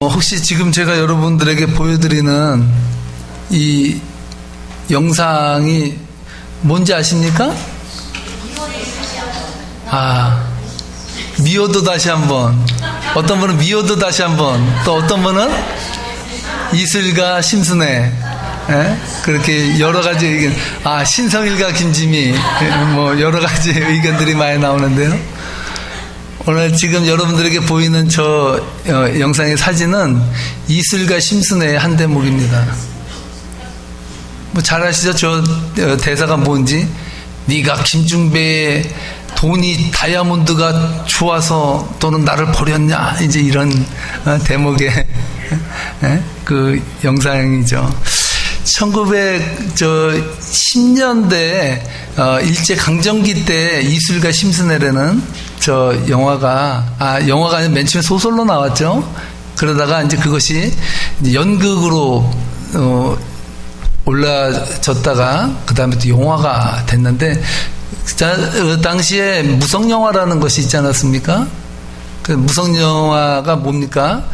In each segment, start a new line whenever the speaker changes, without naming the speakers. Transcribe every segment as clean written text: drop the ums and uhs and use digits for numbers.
혹시 지금 제가 여러분들에게 보여드리는 이 영상이 뭔지 아십니까? 미워도 다시 한번. 어떤 분은 미워도 다시 한번. 또 어떤 분은 이슬과 심순애. 그렇게 여러 가지 의견. 신성일과 김지미. 뭐 여러 가지 의견들이 많이 나오는데요. 오늘 지금 여러분들에게 보이는 저 영상의 사진은 이슬과 심순애의 한 대목입니다. 뭐 잘 아시죠? 저 대사가 뭔지. 네가 김중배의 돈이 다이아몬드가 좋아서 또는 나를 버렸냐, 이제 이런 대목의 그 영상이죠. 1910년대 일제 강점기 때 이슬과 심순애라는 저 영화가 아니라 맨 처음에 소설로 나왔죠. 그러다가 이제 그것이 이제 연극으로 올라졌다가 그 다음에 또 영화가 됐는데, 당시에 무성영화라는 것이 있지 않았습니까? 그 무성영화가 뭡니까?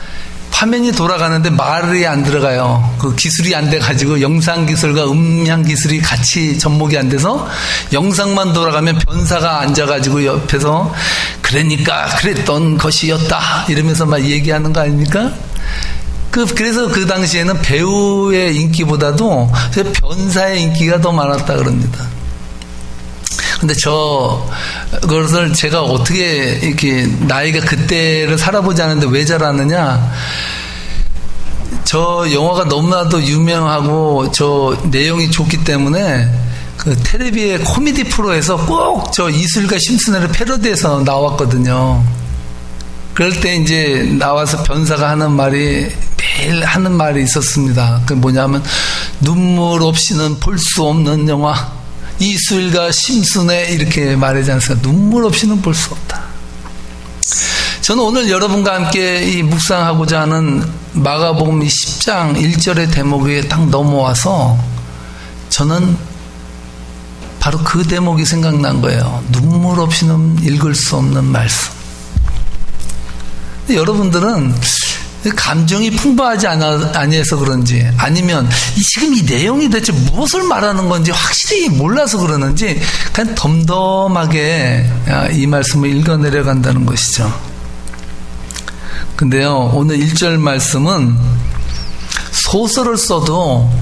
화면이 돌아가는데 말이 안 들어가요. 그 기술이 안 돼가지고 영상기술과 음향기술이 같이 접목이 안 돼서 영상만 돌아가면 변사가 앉아가지고 옆에서 그러니까 그랬던 것이었다 이러면서 막 얘기하는 거 아닙니까? 그래서 그 당시에는 배우의 인기보다도 변사의 인기가 더 많았다 그럽니다. 근데 그것을 제가 어떻게 이렇게 나이가 그때를 살아보지 않았는데 왜 잘 아느냐? 저 영화가 너무나도 유명하고 저 내용이 좋기 때문에 그 텔레비의 코미디 프로에서 꼭 저 이슬과 심순애를 패러디해서 나왔거든요. 그럴 때 이제 나와서 변사가 하는 말이 매일 하는 말이 있었습니다. 그 뭐냐면 눈물 없이는 볼 수 없는 영화. 이슬과 심순애 이렇게 말하지 않습니까? 눈물 없이는 볼 수 없다. 저는 오늘 여러분과 함께 이 묵상하고자 하는 마가복음 10장 1절의 대목에 딱 넘어와서 저는 바로 그 대목이 생각난 거예요. 눈물 없이는 읽을 수 없는 말씀. 여러분들은 감정이 풍부하지 아니해서 그런지, 아니면 지금 이 내용이 대체 무엇을 말하는 건지 확실히 몰라서 그러는지 그냥 덤덤하게 이 말씀을 읽어내려간다는 것이죠. 근데요, 오늘 1절 말씀은 소설을 써도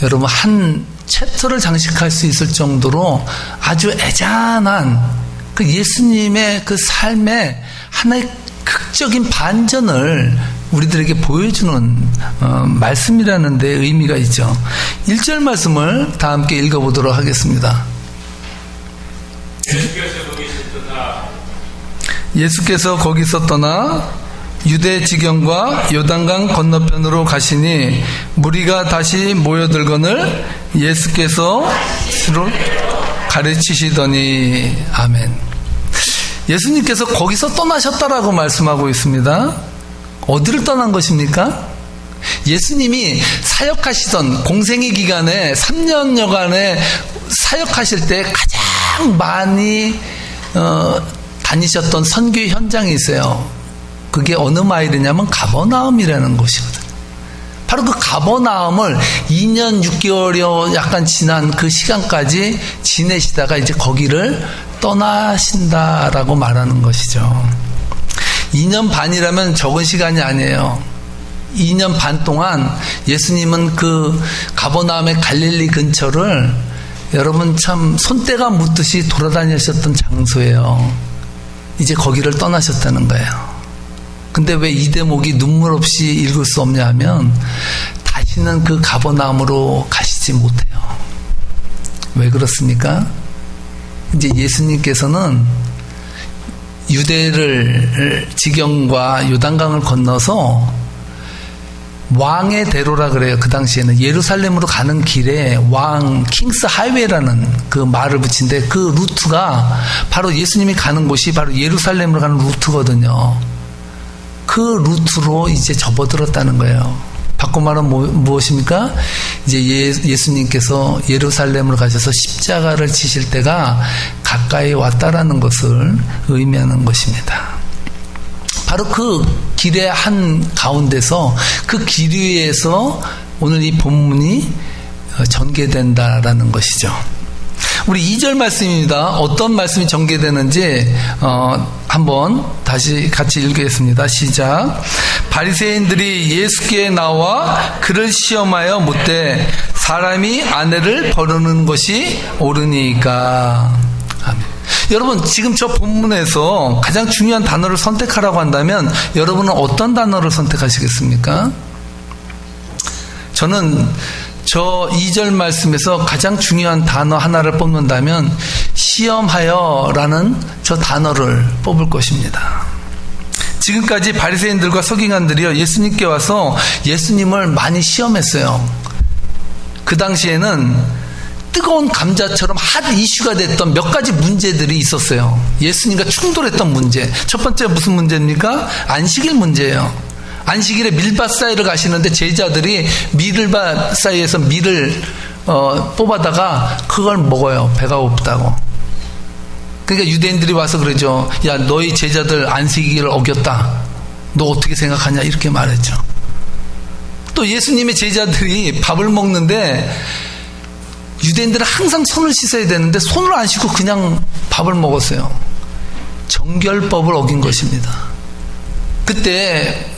여러분 한 챕터를 장식할 수 있을 정도로 아주 애잔한 그 예수님의 그 삶의 하나의 극적인 반전을 우리들에게 보여주는 말씀이라는 데 의미가 있죠. 1절 말씀을 다 함께 읽어보도록 하겠습니다. 예수께서 거기서 떠나 유대 지경과 요단강 건너편으로 가시니 무리가 다시 모여들거늘 예수께서 스스로 가르치시더니. 아멘. 예수님께서 거기서 떠나셨다라고 말씀하고 있습니다. 어디를 떠난 것입니까? 예수님이 사역하시던 공생의 기간에 3년여간에 사역하실 때 가장 많이 다니셨던 선교 현장이 있어요. 그게 어느 마을이냐면 가버나움이라는 곳이거든요. 바로 그 가버나움을 2년 6개월여 약간 지난 그 시간까지 지내시다가 이제 거기를 떠나신다라고 말하는 것이죠. 2년 반이라면 적은 시간이 아니에요. 2년 반 동안 예수님은 그 가버나움의 갈릴리 근처를 여러분 참 손때가 묻듯이 돌아다니셨던 장소예요. 이제 거기를 떠나셨다는 거예요. 근데 왜 이 대목이 눈물 없이 읽을 수 없냐 하면 다시는 그 가버나움으로 가시지 못해요. 왜 그렇습니까? 이제 예수님께서는 유대를 지경과 요단강을 건너서 왕의 대로라 그래요. 그 당시에는 예루살렘으로 가는 길에 킹스 하이웨이라는 그 말을 붙인데 그 루트가 바로 예수님이 가는 곳이 바로 예루살렘으로 가는 루트거든요. 그 루트로 이제 접어들었다는 거예요. 바꿔 말하면 무엇입니까? 이제 예수님께서 예루살렘으로 가셔서 십자가를 지실 때가 가까이 왔다라는 것을 의미하는 것입니다. 바로 그 길의 한 가운데서 그 길 위에서 오늘 이 본문이 전개된다라는 것이죠. 우리 2절 말씀입니다. 어떤 말씀이 전개되는지 한번 다시 같이 읽겠습니다. 시작. 바리새인들이 예수께 나와 그를 시험하여 묻되 사람이 아내를 버리는 것이 옳으니까. 아멘. 여러분, 지금 저 본문에서 가장 중요한 단어를 선택하라고 한다면 여러분은 어떤 단어를 선택하시겠습니까? 저는 저 2절 말씀에서 가장 중요한 단어 하나를 뽑는다면 시험하여라는 저 단어를 뽑을 것입니다. 지금까지 바리새인들과 서기관들이요, 예수님께 와서 예수님을 많이 시험했어요. 그 당시에는 뜨거운 감자처럼 핫 이슈가 됐던 몇 가지 문제들이 있었어요. 예수님과 충돌했던 문제. 첫 번째 무슨 문제입니까? 안식일 문제예요. 안식일에 밀밭 사이를 가시는데 제자들이 밀밭 사이에서 밀을 뽑아다가 그걸 먹어요. 배가 고프다고. 그러니까 유대인들이 와서 그러죠. 야, 너희 제자들 안식일을 어겼다. 너 어떻게 생각하냐? 이렇게 말했죠. 또 예수님의 제자들이 밥을 먹는데 유대인들은 항상 손을 씻어야 되는데 손을 안 씻고 그냥 밥을 먹었어요. 정결법을 어긴 것입니다. 그때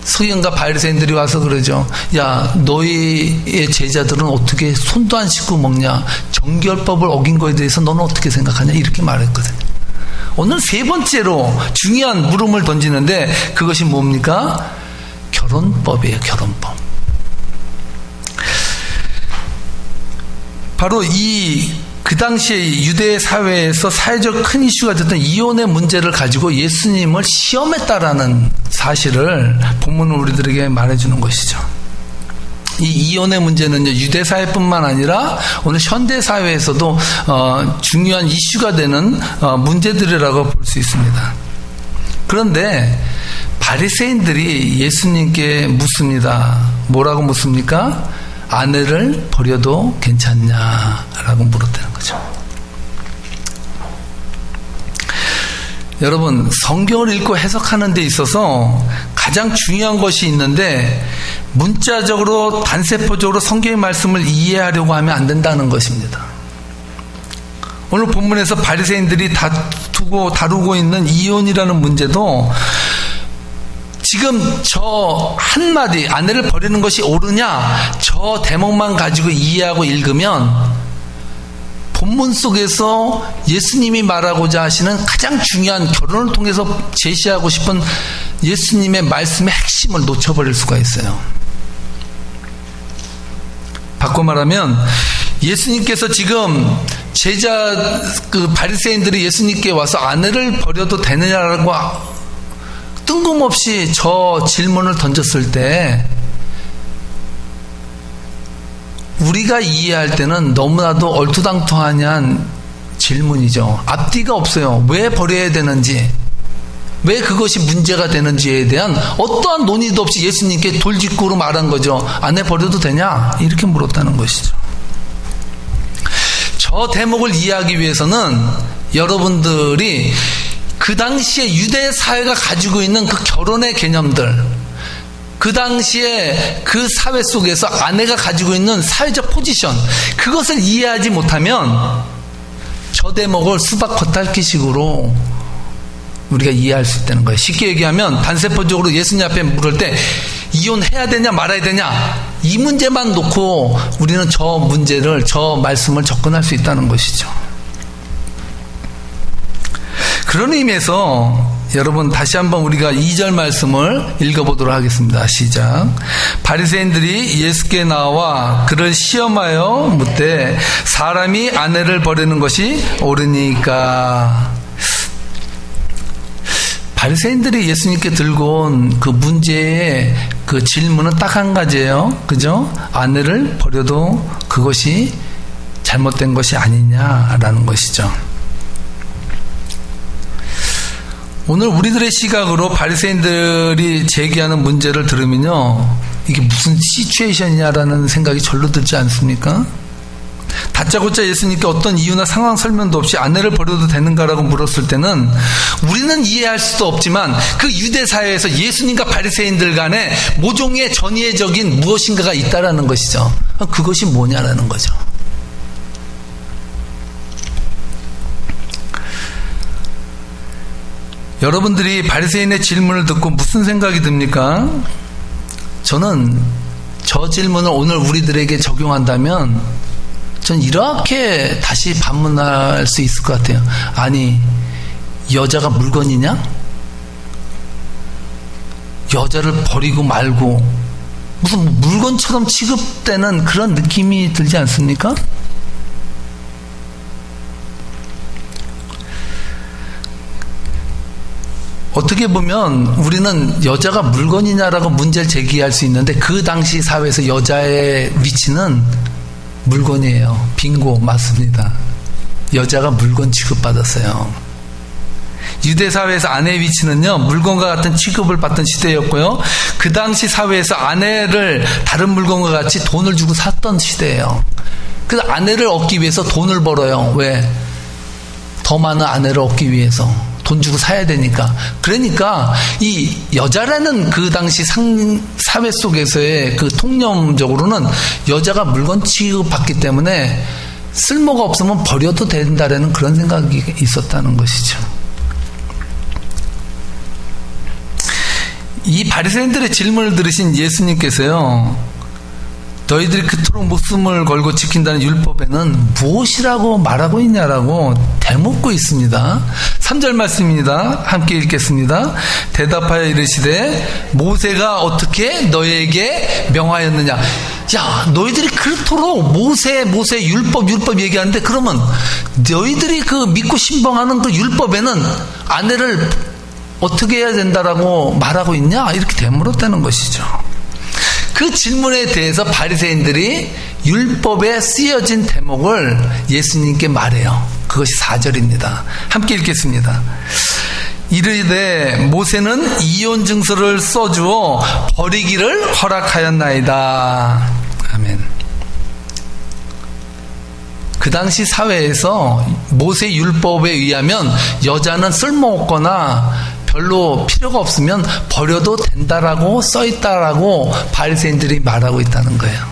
서기관과 바리새인들이 와서 그러죠. 야, 너희의 제자들은 어떻게 손도 안 씻고 먹냐? 정결법을 어긴 거에 대해서 너는 어떻게 생각하냐? 이렇게 말했거든요. 오늘 세 번째로 중요한 물음을 던지는데 그것이 뭡니까? 결혼법이에요. 결혼법. 바로 그 당시에 유대 사회에서 사회적 큰 이슈가 됐던 이혼의 문제를 가지고 예수님을 시험했다라는 사실을 본문은 우리들에게 말해주는 것이죠. 이 이혼의 문제는 유대 사회뿐만 아니라 오늘 현대 사회에서도 중요한 이슈가 되는 문제들이라고 볼 수 있습니다. 그런데 바리새인들이 예수님께 묻습니다. 뭐라고 묻습니까? 아내를 버려도 괜찮냐라고 물었다는 거죠. 여러분, 성경을 읽고 해석하는 데 있어서 가장 중요한 것이 있는데 문자적으로 단세포적으로 성경의 말씀을 이해하려고 하면 안 된다는 것입니다. 오늘 본문에서 바리새인들이 다루고 있는 이혼이라는 문제도 지금 저 한마디 아내를 버리는 것이 옳으냐 저 대목만 가지고 이해하고 읽으면 본문 속에서 예수님이 말하고자 하시는 가장 중요한 결혼을 통해서 제시하고 싶은 예수님의 말씀의 핵심을 놓쳐버릴 수가 있어요. 바꿔 말하면 예수님께서 지금 바리새인들이 예수님께 와서 아내를 버려도 되느냐라고 뜬금없이 저 질문을 던졌을 때 우리가 이해할 때는 너무나도 얼토당토한 질문이죠. 앞뒤가 없어요. 왜 버려야 되는지, 왜 그것이 문제가 되는지에 대한 어떠한 논의도 없이 예수님께 돌직구로 말한 거죠. 아내 버려도 되냐? 이렇게 물었다는 것이죠. 저 대목을 이해하기 위해서는 여러분들이 그 당시에 유대 사회가 가지고 있는 그 결혼의 개념들, 그 당시에 그 사회 속에서 아내가 가지고 있는 사회적 포지션, 그것을 이해하지 못하면 저 대목을 수박 겉핥기식으로 우리가 이해할 수 있다는 거예요. 쉽게 얘기하면 단세포적으로 예수님 앞에 물을 때 이혼해야 되냐 말아야 되냐 이 문제만 놓고 우리는 저 말씀을 접근할 수 있다는 것이죠. 그런 의미에서 여러분 다시 한번 우리가 2절 말씀을 읽어보도록 하겠습니다. 시작. 바리새인들이 예수께 나와 그를 시험하여 묻되 사람이 아내를 버리는 것이 옳으니까. 바리새인들이 예수님께 들고 온 그 문제의 그 질문은 딱 한 가지예요. 그죠? 아내를 버려도 그것이 잘못된 것이 아니냐라는 것이죠. 오늘 우리들의 시각으로 바리새인들이 제기하는 문제를 들으면요, 이게 무슨 시츄에이션이냐라는 생각이 절로 들지 않습니까? 다짜고짜 예수님께 어떤 이유나 상황 설명도 없이 아내를 버려도 되는가라고 물었을 때는 우리는 이해할 수도 없지만 그 유대 사회에서 예수님과 바리새인들 간에 모종의 전예적인 무엇인가가 있다라는 것이죠. 그것이 뭐냐라는 거죠. 여러분들이 바리새인의 질문을 듣고 무슨 생각이 듭니까? 저는 저 질문을 오늘 우리들에게 적용한다면 전 이렇게 다시 반문할 수 있을 것 같아요. 아니, 여자가 물건이냐? 여자를 버리고 말고 무슨 물건처럼 취급되는 그런 느낌이 들지 않습니까? 어떻게 보면 우리는 여자가 물건이냐라고 문제를 제기할 수 있는데 그 당시 사회에서 여자의 위치는 물건이에요. 빙고, 맞습니다. 여자가 물건 취급받았어요. 유대 사회에서 아내의 위치는요, 물건과 같은 취급을 받던 시대였고요. 그 당시 사회에서 아내를 다른 물건과 같이 돈을 주고 샀던 시대예요. 그래서 아내를 얻기 위해서 돈을 벌어요. 왜? 더 많은 아내를 얻기 위해서. 돈 주고 사야 되니까. 그러니까 이 여자라는 그 당시 사회 속에서의 그 통념적으로는 여자가 물건 취급받기 때문에 쓸모가 없으면 버려도 된다라는 그런 생각이 있었다는 것이죠. 이 바리새인들의 질문을 들으신 예수님께서요, 너희들이 그토록 목숨을 걸고 지킨다는 율법에는 무엇이라고 말하고 있냐라고 대묻고 있습니다. 3절 말씀입니다. 함께 읽겠습니다. 대답하여 이르시되 모세가 어떻게 너희에게 명하였느냐. 야, 너희들이 그토록 모세 율법 얘기하는데 그러면 너희들이 그 믿고 신봉하는 그 율법에는 아내를 어떻게 해야 된다라고 말하고 있냐? 이렇게 되물었다는 것이죠. 그 질문에 대해서 바리새인들이 율법에 쓰여진 대목을 예수님께 말해요. 그것이 4절입니다. 함께 읽겠습니다. 이르되 모세는 이혼 증서를 써주어 버리기를 허락하였나이다. 아멘. 그 당시 사회에서 모세 율법에 의하면 여자는 쓸모없거나 별로 필요가 없으면 버려도 된다라고 써있다라고 바리새인들이 말하고 있다는 거예요.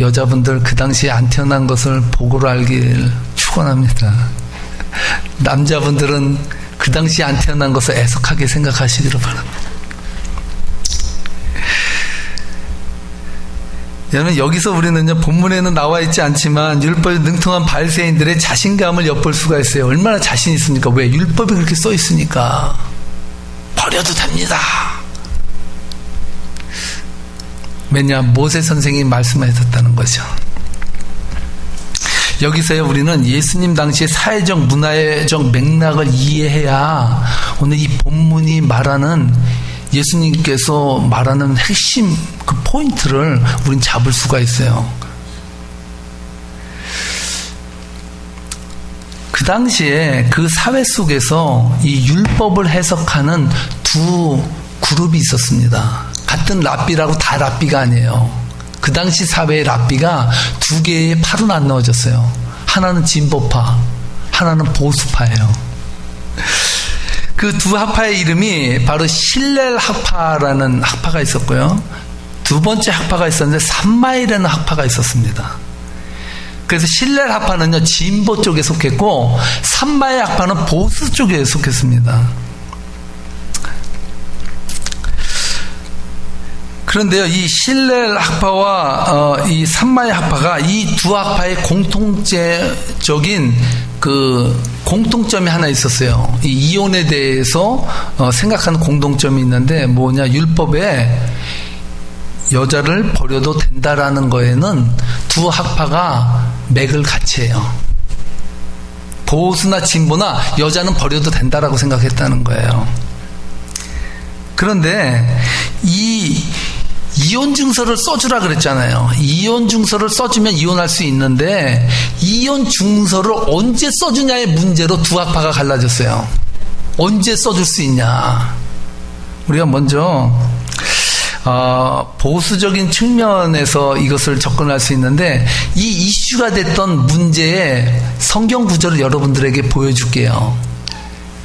여자분들 그 당시에 안 태어난 것을 보고로 알길 축원합니다. 남자분들은 그 당시에 안 태어난 것을 애석하게 생각하시기를 바랍니다. 여러분, 여기서 우리는요, 본문에는 나와 있지 않지만 율법에 능통한 바리새인들의 자신감을 엿볼 수가 있어요. 얼마나 자신 있습니까? 왜? 율법에 그렇게 써 있으니까 버려도 됩니다. 왜냐? 모세 선생이 말씀하셨다는 거죠. 여기서요, 우리는 예수님 당시의 사회적 문화적 맥락을 이해해야 오늘 이 본문이 말하는 예수님께서 말하는 핵심 그 포인트를 우린 잡을 수가 있어요. 그 당시에 그 사회 속에서 이 율법을 해석하는 두 그룹이 있었습니다. 같은 랍비라고 다 랍비가 아니에요. 그 당시 사회의 랍비가 두 개의 파로 나누어졌어요. 하나는 진보파, 하나는 보수파예요. 그 두 학파의 이름이 바로 실렐 학파라는 학파가 있었고요. 두 번째 학파가 있었는데 삼마이라는 학파가 있었습니다. 그래서 실렐 학파는요, 진보 쪽에 속했고 삼마이 학파는 보수 쪽에 속했습니다. 그런데요, 이 실렐 학파와 이 삼마이 학파가 이 두 학파의 공통적인 그 공통점이 하나 있었어요. 이 이혼에 대해서 생각하는 공통점이 있는데 뭐냐, 율법에 여자를 버려도 된다라는 거에는 두 학파가 맥을 같이 해요. 보수나 진보나 여자는 버려도 된다라고 생각했다는 거예요. 그런데 이 이혼 증서를 써주라 그랬잖아요. 이혼 증서를 써주면 이혼할 수 있는데 이혼 증서를 언제 써주냐의 문제로 두 학파가 갈라졌어요. 언제 써줄 수 있냐. 우리가 먼저 보수적인 측면에서 이것을 접근할 수 있는데 이 이슈가 됐던 문제의 성경 구절을 여러분들에게 보여줄게요.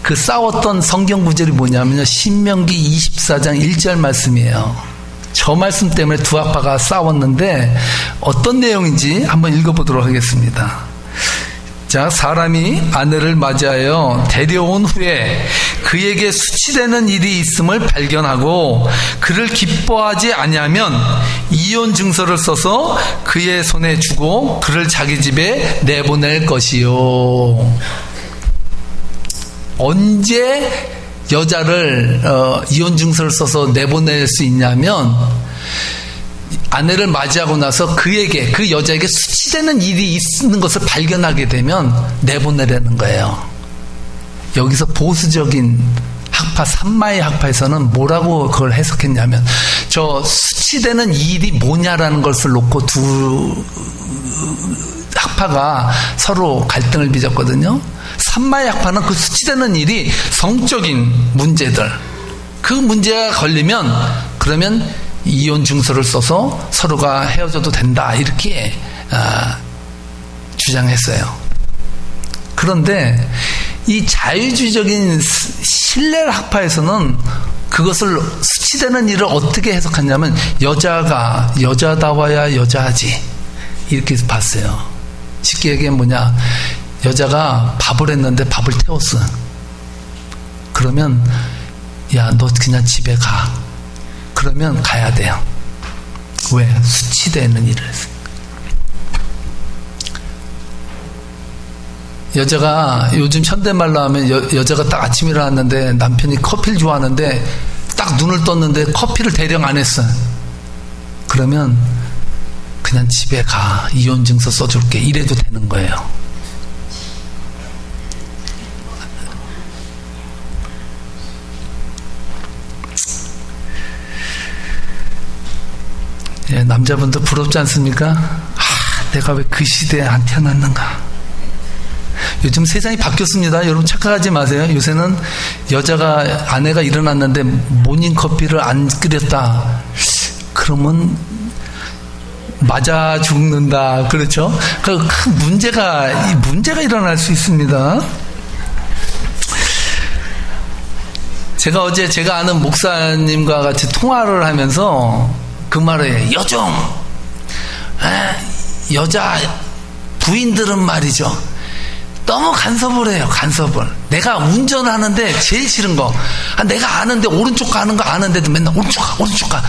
그 싸웠던 성경 구절이 뭐냐면요. 신명기 24장 1절 말씀이에요. 저 말씀 때문에 두 아파가 싸웠는데 어떤 내용인지 한번 읽어보도록 하겠습니다. 자, 사람이 아내를 맞이하여 데려온 후에 그에게 수치되는 일이 있음을 발견하고 그를 기뻐하지 아니하면 이혼 증서를 써서 그의 손에 주고 그를 자기 집에 내보낼 것이요. 언제 여자를 이혼 증서를 써서 내보낼 수 있냐면 아내를 맞이하고 나서 그에게, 그 여자에게 수치되는 일이 있는 것을 발견하게 되면 내보내려는 거예요. 여기서 보수적인 학파, 산마의 학파에서는 뭐라고 그걸 해석했냐면 저 수치되는 일이 뭐냐라는 것을 놓고 두 학파가 서로 갈등을 빚었거든요. 산마의 학파는 그 수치되는 일이 성적인 문제들, 그 문제가 걸리면 그러면 이혼 증서를 써서 서로가 헤어져도 된다, 이렇게 주장했어요. 그런데 이 자유주의적인 신뢰 학파에서는 그것을 수치되는 일을 어떻게 해석하냐면 여자가 여자다워야 여자하지, 이렇게 봤어요. 쉽게 얘기하면 뭐냐, 여자가 밥을 했는데 밥을 태웠어. 그러면 야, 너 그냥 집에 가. 그러면 가야 돼요. 왜? 수치되는 일을 했으니까. 여자가 요즘 현대말로 하면 여자가 딱 아침에 일어났는데 남편이 커피를 좋아하는데 딱 눈을 떴는데 커피를 대령 안 했어. 그러면 그냥 집에 가. 이혼 증서 써줄게. 이래도 되는 거예요. 예, 남자분들 부럽지 않습니까? 내가 왜 그 시대에 안 태어났는가. 요즘 세상이 바뀌었습니다. 여러분 착각하지 마세요. 요새는 여자가, 아내가 일어났는데 모닝커피를 안 끓였다, 그러면 맞아 죽는다. 그렇죠? 그 큰 문제가 일어날 수 있습니다. 제가 어제 제가 아는 목사님과 같이 통화를 하면서 그 말에 요즘 여자 부인들은 말이죠, 너무 간섭을 해요. 간섭을. 내가 운전하는데 제일 싫은 거, 내가 아는데 오른쪽 가는 거 아는데도 맨날 오른쪽 가.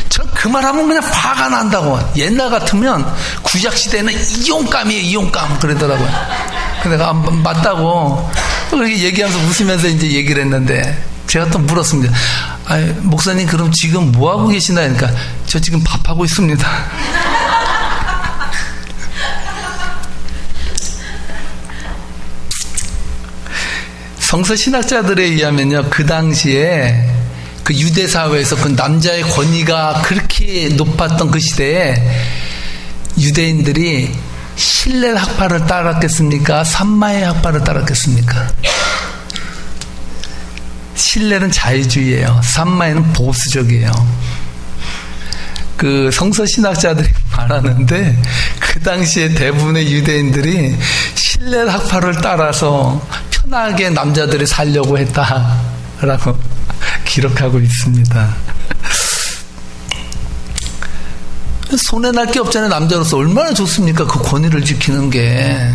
저 그 말하면 그냥 화가 난다고. 옛날 같으면 구약시대에는 이용감이에요. 이용감 그러더라고요. 내가 맞다고 그렇게 얘기하면서 웃으면서 이제 얘기를 했는데 제가 또 물었습니다. 목사님 그럼 지금 뭐하고 계시나? 그러니까 저 지금 밥하고 있습니다. 성서 신학자들에 의하면요, 그 당시에 그 유대 사회에서 그 남자의 권위가 그렇게 높았던 그 시대에 유대인들이 신뢰 학파를 따랐겠습니까? 산마의 학파를 따랐겠습니까? 신뢰는 자유주의예요. 산마에는 보수적이에요. 그 성서 신학자들이 말하는데 그 당시에 대부분의 유대인들이 신뢰 학파를 따라서 편하게 남자들이 살려고 했다라고 기록하고 있습니다. 손해날 게 없잖아요. 남자로서 얼마나 좋습니까? 그 권위를 지키는 게.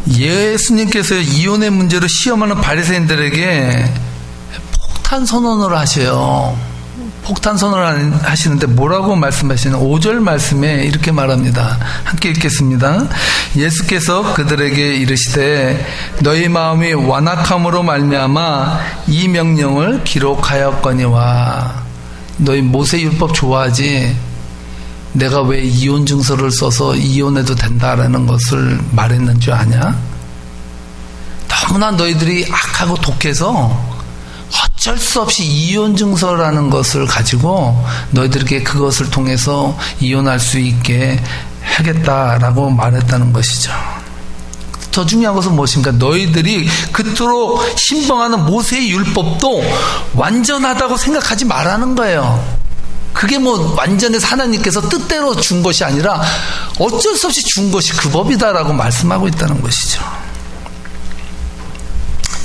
예수님께서 이혼의 문제로 시험하는 바리새인들에게 폭탄 선언을 하셔요. 폭탄 선언을 하시는데 뭐라고 말씀하시는 5절 말씀에 이렇게 말합니다. 함께 읽겠습니다. 예수께서 그들에게 이르시되 너희 마음이 완악함으로 말미암아 이 명령을 기록하였거니와. 너희 모세율법 좋아하지? 내가 왜 이혼 증서를 써서 이혼해도 된다라는 것을 말했는 줄 아냐? 너무나 너희들이 악하고 독해서 어쩔 수 없이 이혼 증서라는 것을 가지고 너희들에게 그것을 통해서 이혼할 수 있게 하겠다라고 말했다는 것이죠. 더 중요한 것은 무엇인가? 너희들이 그토록 신봉하는 모세의 율법도 완전하다고 생각하지 말라는 거예요. 그게 뭐 완전해서 하나님께서 뜻대로 준 것이 아니라 어쩔 수 없이 준 것이 그 법이다라고 말씀하고 있다는 것이죠.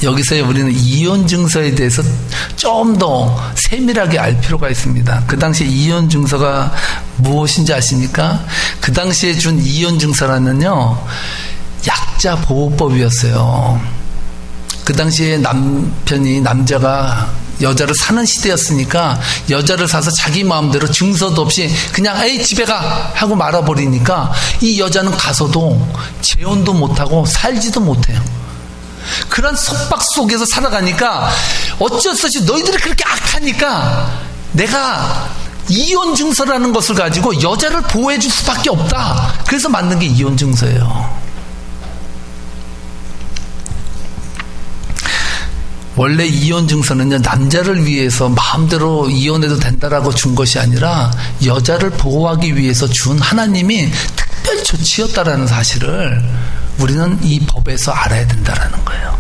여기서 우리는 이혼 증서에 대해서 좀 더 세밀하게 알 필요가 있습니다. 그 당시에 이혼 증서가 무엇인지 아십니까? 그 당시에 준 이혼 증서라는요, 약자 보호법이었어요. 그 당시에 남자가 여자를 사는 시대였으니까 여자를 사서 자기 마음대로 증서도 없이 그냥 에이 집에 가 하고 말아버리니까 이 여자는 가서도 재혼도 못하고 살지도 못해요. 그런 속박 속에서 살아가니까 어쩔 수 없이 너희들이 그렇게 악하니까 내가 이혼 증서라는 것을 가지고 여자를 보호해 줄 수밖에 없다. 그래서 만든 게 이혼 증서예요. 원래 이혼 증서는요, 남자를 위해서 마음대로 이혼해도 된다라고 준 것이 아니라 여자를 보호하기 위해서 준 하나님이 특별 조치였다라는 사실을 우리는 이 법에서 알아야 된다라는 거예요.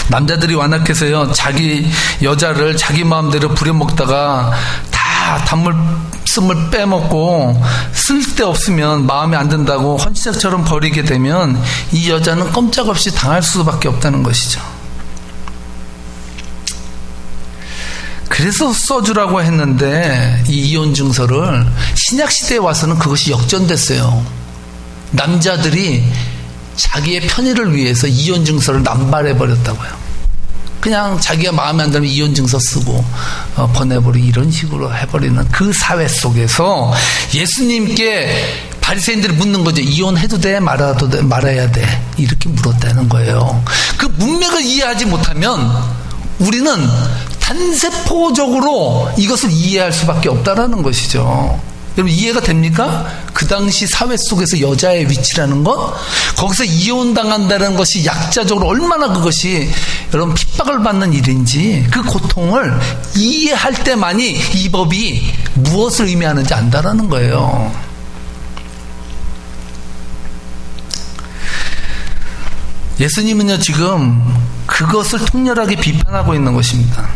남자들이 완악해서요, 자기 여자를 자기 마음대로 부려먹다가 다 단물씀을 빼먹고 쓸데없으면 마음에 안 든다고 헌시작처럼 버리게 되면 이 여자는 꼼짝없이 당할 수밖에 없다는 것이죠. 그래서 써주라고 했는데 이 이혼 증서를 신약시대에 와서는 그것이 역전됐어요. 남자들이 자기의 편의를 위해서 이혼 증서를 남발해버렸다고요. 그냥 자기가 마음에 안 들면 이혼 증서 쓰고 보내버리고 이런 식으로 해버리는 그 사회 속에서 예수님께 바리새인들이 묻는 거죠. 이혼해도 돼? 말아야 돼? 이렇게 물었다는 거예요. 그 문맥을 이해하지 못하면 우리는 단세포적으로 이것을 이해할 수밖에 없다라는 것이죠. 여러분 이해가 됩니까? 그 당시 사회 속에서 여자의 위치라는 것, 거기서 이혼당한다는 것이 약자적으로 얼마나 그것이 여러분 핍박을 받는 일인지 그 고통을 이해할 때만이 이 법이 무엇을 의미하는지 안다라는 거예요. 예수님은요 지금 그것을 통렬하게 비판하고 있는 것입니다.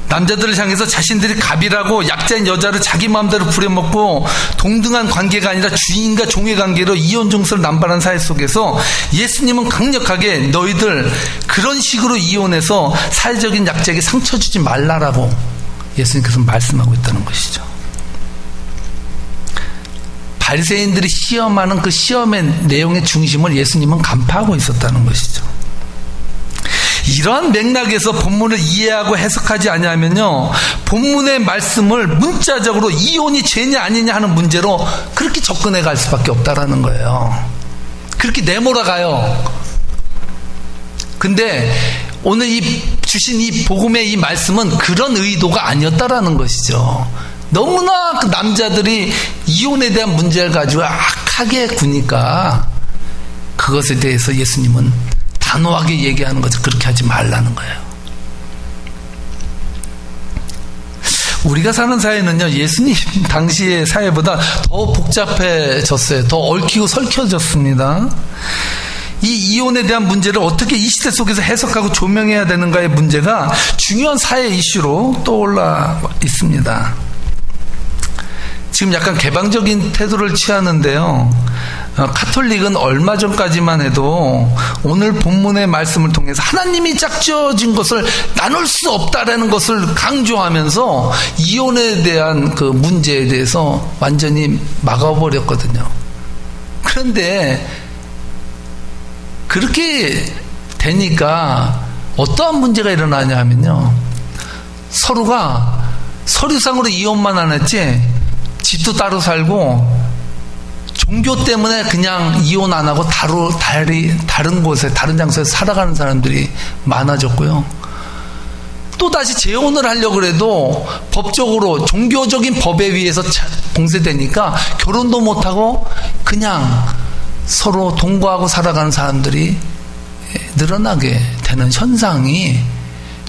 남자들을 향해서 자신들이 갑이라고 약자인 여자를 자기 마음대로 부려먹고 동등한 관계가 아니라 주인과 종의 관계로 이혼 증서를 남발한 사회 속에서 예수님은 강력하게 너희들 그런 식으로 이혼해서 사회적인 약자에게 상처 주지 말라라고 예수님께서 말씀하고 있다는 것이죠. 바리새인들이 시험하는 그 시험의 내용의 중심을 예수님은 간파하고 있었다는 것이죠. 이러한 맥락에서 본문을 이해하고 해석하지 아니하면요, 본문의 말씀을 문자적으로 이혼이 죄냐 아니냐 하는 문제로 그렇게 접근해 갈 수밖에 없다라는 거예요. 그렇게 내몰아가요. 근데 오늘 주신 이 복음의 이 말씀은 그런 의도가 아니었다라는 것이죠. 너무나 그 남자들이 이혼에 대한 문제를 가지고 악하게 구니까 그것에 대해서 예수님은 단호하게 얘기하는 거죠. 그렇게 하지 말라는 거예요. 우리가 사는 사회는요, 예수님 당시의 사회보다 더 복잡해졌어요. 더 얽히고 설켜졌습니다. 이 이혼에 대한 문제를 어떻게 이 시대 속에서 해석하고 조명해야 되는가의 문제가 중요한 사회 이슈로 떠올라 있습니다. 지금 약간 개방적인 태도를 취하는데요, 카톨릭은 얼마 전까지만 해도 오늘 본문의 말씀을 통해서 하나님이 짝지어진 것을 나눌 수 없다라는 것을 강조하면서 이혼에 대한 그 문제에 대해서 완전히 막아버렸거든요. 그런데 그렇게 되니까 어떠한 문제가 일어나냐 하면요, 서로가 서류상으로 이혼만 안 했지 집도 따로 살고 종교 때문에 그냥 이혼 안 하고 다른 곳에, 다른 장소에서 살아가는 사람들이 많아졌고요. 또 다시 재혼을 하려고 해도 법적으로 종교적인 법에 의해서 봉쇄되니까 결혼도 못하고 그냥 서로 동거하고 살아가는 사람들이 늘어나게 되는 현상이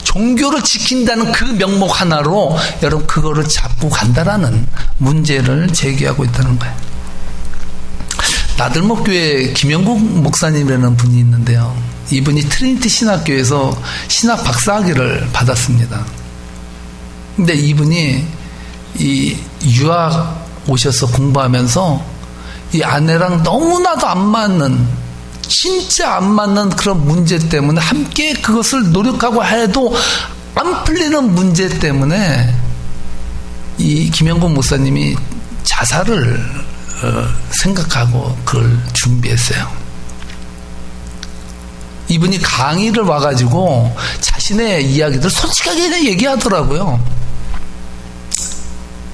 종교를 지킨다는 그 명목 하나로 여러분 그거를 잡고 간다라는 문제를 제기하고 있다는 거예요. 나들목교회 김영국 목사님이라는 분이 있는데요. 이분이 트리니티 신학교에서 신학 박사학위를 받았습니다. 근데 이분이 이 유학 오셔서 공부하면서 이 아내랑 너무나도 안 맞는, 진짜 안 맞는 그런 문제 때문에 함께 그것을 노력하고 해도 안 풀리는 문제 때문에 이 김영국 목사님이 자살을 생각하고 그걸 준비했어요. 이분이 강의를 와가지고 자신의 이야기들 솔직하게 얘기하더라고요.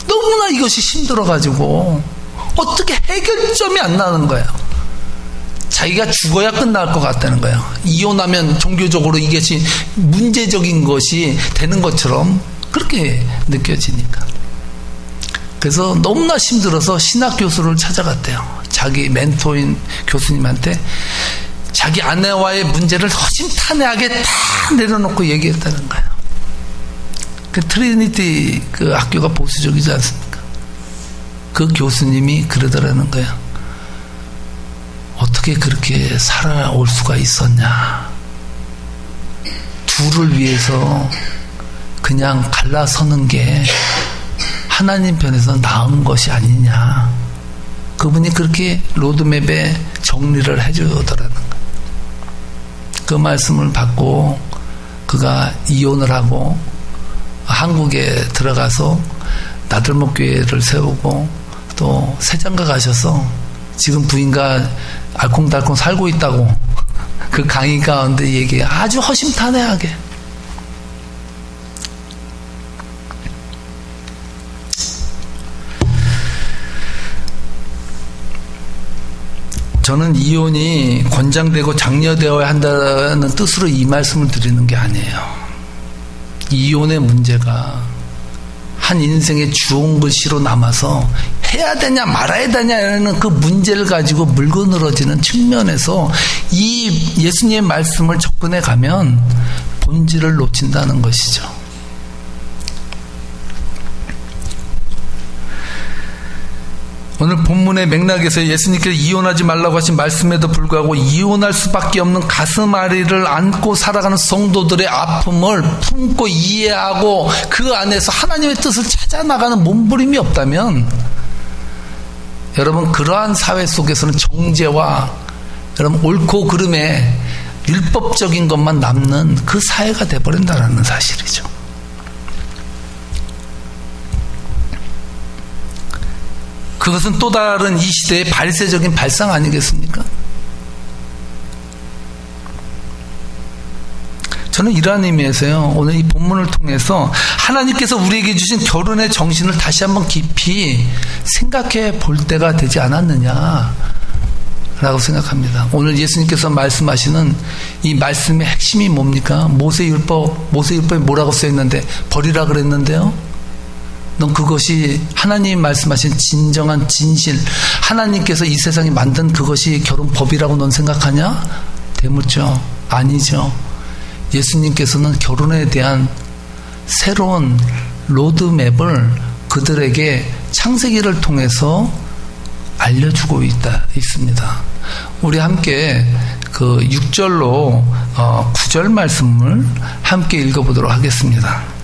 너무나 이것이 힘들어가지고 어떻게 해결점이 안 나는 거예요. 자기가 죽어야 끝날 것 같다는 거예요. 이혼하면 종교적으로 이것이 문제적인 것이 되는 것처럼 그렇게 느껴지니까. 그래서 너무나 힘들어서 신학교수를 찾아갔대요. 자기 멘토인 교수님한테 자기 아내와의 문제를 허심탄회하게 다 내려놓고 얘기했다는 거예요. 그 트리니티 그 학교가 보수적이지 않습니까? 그 교수님이 그러더라는 거예요. 어떻게 그렇게 살아올 수가 있었냐. 둘을 위해서 그냥 갈라서는 게 하나님 편에서 나은 것이 아니냐. 그분이 그렇게 로드맵에 정리를 해주더라는 거예요. 그 말씀을 받고 그가 이혼을 하고 한국에 들어가서 나들목교회를 세우고 또 새장가 가셔서 지금 부인과 알콩달콩 살고 있다고 그 강의 가운데 얘기해 아주 허심탄회하게. 저는 이혼이 권장되고 장려되어야 한다는 뜻으로 이 말씀을 드리는 게 아니에요. 이혼의 문제가 한 인생의 주홍글씨로 남아서 해야 되냐 말아야 되냐라는 그 문제를 가지고 물고 늘어지는 측면에서 이 예수님의 말씀을 접근해 가면 본질을 놓친다는 것이죠. 오늘 본문의 맥락에서 예수님께서 이혼하지 말라고 하신 말씀에도 불구하고 이혼할 수밖에 없는 가슴앓이를 안고 살아가는 성도들의 아픔을 품고 이해하고 그 안에서 하나님의 뜻을 찾아나가는 몸부림이 없다면 여러분 그러한 사회 속에서는 정죄와 여러분 옳고 그름의 율법적인 것만 남는 그 사회가 돼버린다는 사실이죠. 그것은 또 다른 이 시대의 발세적인 발상 아니겠습니까? 저는 이러한 의미에서요, 오늘 이 본문을 통해서 하나님께서 우리에게 주신 결혼의 정신을 다시 한번 깊이 생각해 볼 때가 되지 않았느냐 라고 생각합니다. 오늘 예수님께서 말씀하시는 이 말씀의 핵심이 뭡니까? 모세율법에 뭐라고 써있는데 버리라 그랬는데요. 넌 그것이 하나님 말씀하신 진정한 진실, 하나님께서 이 세상에 만든 그것이 결혼법이라고 넌 생각하냐? 되묻죠. 아니죠. 예수님께서는 결혼에 대한 새로운 로드맵을 그들에게 창세기를 통해서 알려주고 있습니다. 우리 함께 그 6절로 9절 말씀을 함께 읽어보도록 하겠습니다.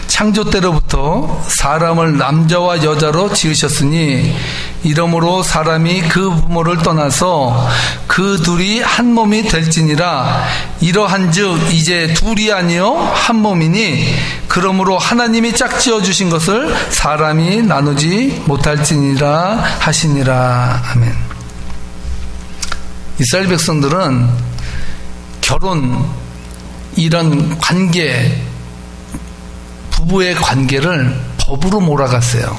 창조 때로부터 사람을 남자와 여자로 지으셨으니 이러므로 사람이 그 부모를 떠나서 그 둘이 한 몸이 될지니라. 이러한즉 이제 둘이 아니요 한 몸이니 그러므로 하나님이 짝지어 주신 것을 사람이 나누지 못할지니라 하시니라. 아멘. 이스라엘 백성들은 결혼 이런 관계, 부부의 관계를 법으로 몰아갔어요.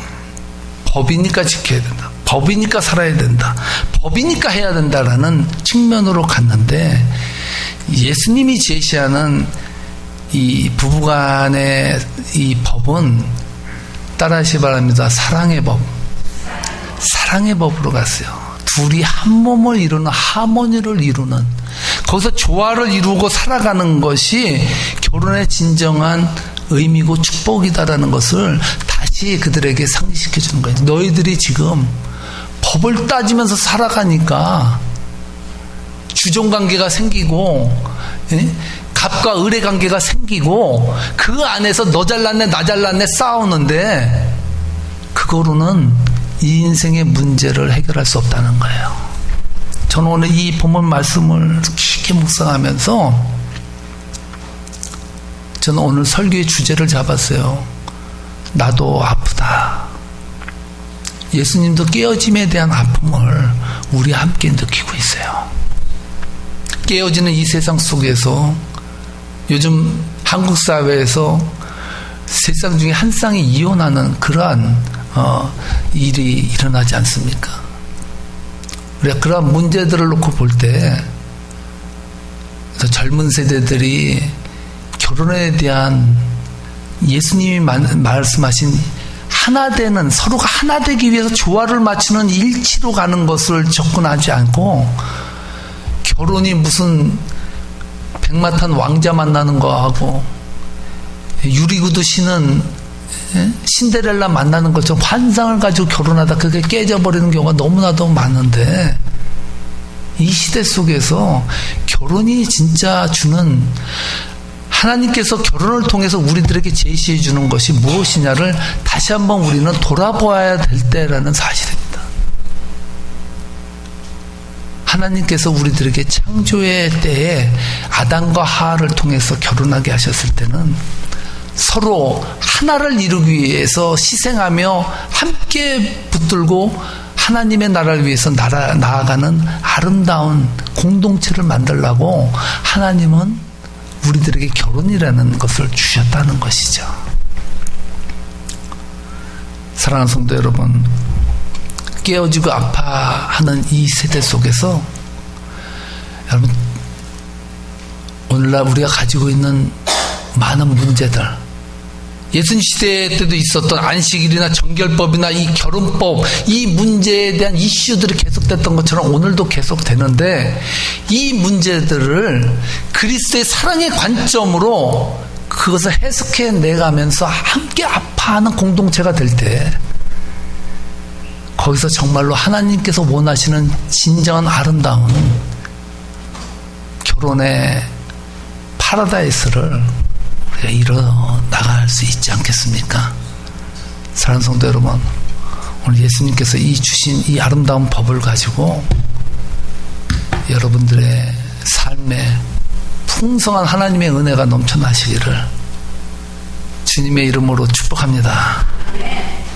법이니까 지켜야 된다. 법이니까 살아야 된다. 법이니까 해야 된다라는 측면으로 갔는데 예수님이 제시하는 이 부부간의 이 법은 따라하시기 바랍니다. 사랑의 법. 사랑의 법으로 갔어요. 둘이 한 몸을 이루는 하모니를 이루는 거기서 조화를 이루고 살아가는 것이 결혼의 진정한 의미고 축복이다라는 것을 다시 그들에게 상기시켜 주는 거예요. 너희들이 지금 법을 따지면서 살아가니까 주종관계가 생기고, 예? 갑과 을의 관계가 생기고, 그 안에서 너 잘났네 나 잘났네 싸우는데 그거로는 이 인생의 문제를 해결할 수 없다는 거예요. 저는 오늘 이 본문 말씀을 깊게 묵상하면서 저는 오늘 설교의 주제를 잡았어요. 나도 아프다. 예수님도 깨어짐에 대한 아픔을 우리 함께 느끼고 있어요. 깨어지는 이 세상 속에서 요즘 한국 사회에서 세상 중에 한 쌍이 이혼하는 그러한 일이 일어나지 않습니까? 우리가 그러한 문제들을 놓고 볼 때 젊은 세대들이 결혼에 대한 예수님이 말씀하신 하나 되는, 서로가 하나 되기 위해서 조화를 맞추는 일치로 가는 것을 접근하지 않고 결혼이 무슨 백마탄 왕자 만나는 거하고 유리구두 신은 신데렐라 만나는 것처럼 환상을 가지고 결혼하다 그게 깨져버리는 경우가 너무나도 많은데, 이 시대 속에서 결혼이 진짜 주는, 하나님께서 결혼을 통해서 우리들에게 제시해 주는 것이 무엇이냐를 다시 한번 우리는 돌아보아야 될 때라는 사실입니다. 하나님께서 우리들에게 창조의 때에 아담과 하와를 통해서 결혼하게 하셨을 때는 서로 하나를 이루기 위해서 희생하며 함께 붙들고 하나님의 나라를 위해서 나아가는 아름다운 공동체를 만들려고 하나님은 우리들에게 결혼이라는 것을 주셨다는 것이죠. 사랑하는 성도 여러분, 깨어지고 아파하는 이 세대 속에서 여러분, 오늘날 우리가 가지고 있는 많은 문제들, 예수님 시대 때도 있었던 안식일이나 정결법이나 이 결혼법, 이 문제에 대한 이슈들이 계속됐던 것처럼 오늘도 계속되는데, 이 문제들을 그리스도의 사랑의 관점으로 그것을 해석해 내가면서 함께 아파하는 공동체가 될 때, 거기서 정말로 하나님께서 원하시는 진정한 아름다운 결혼의 파라다이스를 우리가 이뤄 나갈 수 있지 않겠습니까? 사랑하는 성도 여러분, 오늘 예수님께서 이 주신 이 아름다운 법을 가지고 여러분들의 삶에 풍성한 하나님의 은혜가 넘쳐나시기를 주님의 이름으로 축복합니다.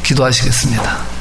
기도하시겠습니다.